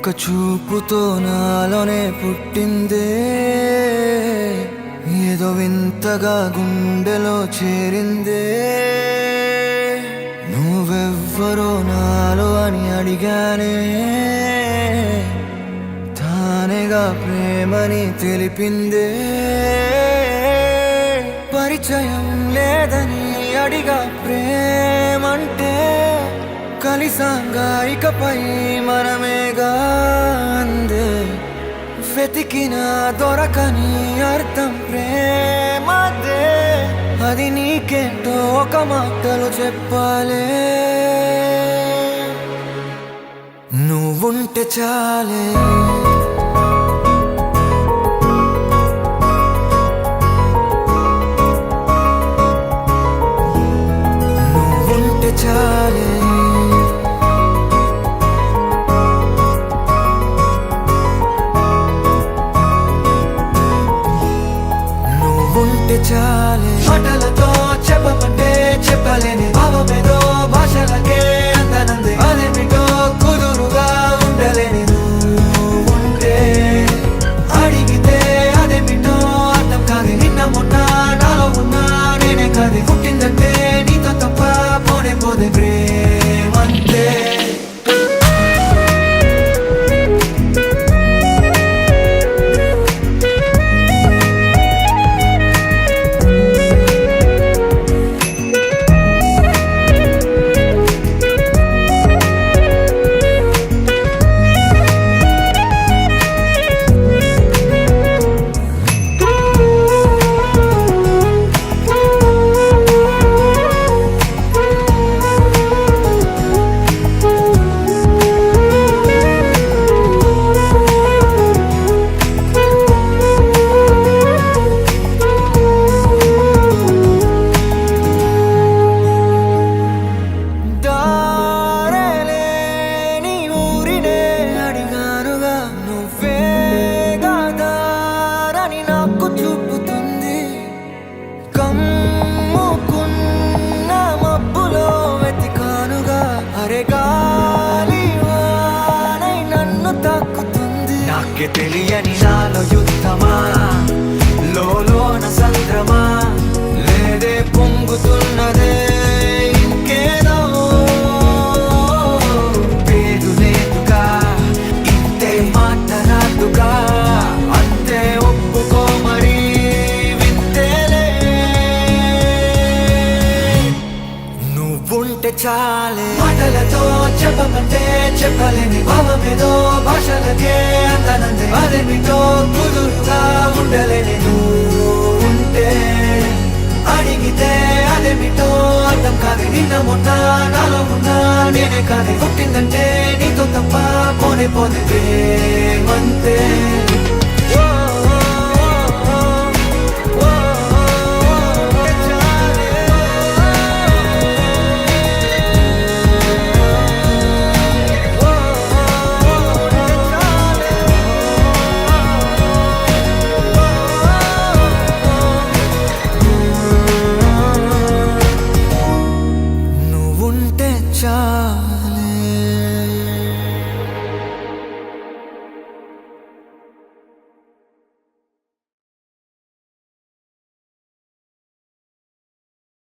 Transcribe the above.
ఒక చూపుతో నాలోనే పుట్టిందే, ఏదో వింతగా గుండెలో చేరిందే. నువ్వెవ్వరో నాలో అని అడిగానే, తానేగా ప్రేమని తెలిపిందే. పరిచయం లేదని అడిగా ప్రేమంటే, కలిసాంగా ఇకపై మనమేగా అందే. వెతికిన దొరకని అర్థం ప్రేమదే, అది నీకేంటో ఒక మాటలో చెప్పాలే. నువ్వుంటే చాలే, నువ్వుంటే చాలే, నువ్వుంటే చాలే. మాటలతో చెప్పమంటే చెప్పలేని భావమేదో భాషలకే అందనంది. అదేమిటో కుదురుగా ఉండలేని నువ్వుంటే, అడిగితే అదేమిటో అర్థం కాదు. నిన్న మొన్న నాలో ఉన్నా నేనే కాదు. పుట్టిందంటే నీతో తప్ప పోనే పోదే ప్రేమంతే. నాకే తెలియని నాలో యుద్ధమా, లోన సంద్రమా, లేదే పొంగుతున్నదే ఇంకేదో. పేరు లేదుగా, ఇంతే మాట రాదుగా, అంతే ఒప్పుకో మరి వింతేలే. నువ్వుంటే చాలే, మాటలతో చెప్పమంటే చెప్పలేని భావమేదో భాషలకే అందనందే. అదేమిటో కుదురుగా ఉండలేని నువ్వుంటే, అడిగితే అదేమిటో అర్థం కాదు. నిన్న మొన్న నాలో ఉన్నా నేనే కాదు. పుట్టిందంటే నీతో తప్ప పోనే పోదే.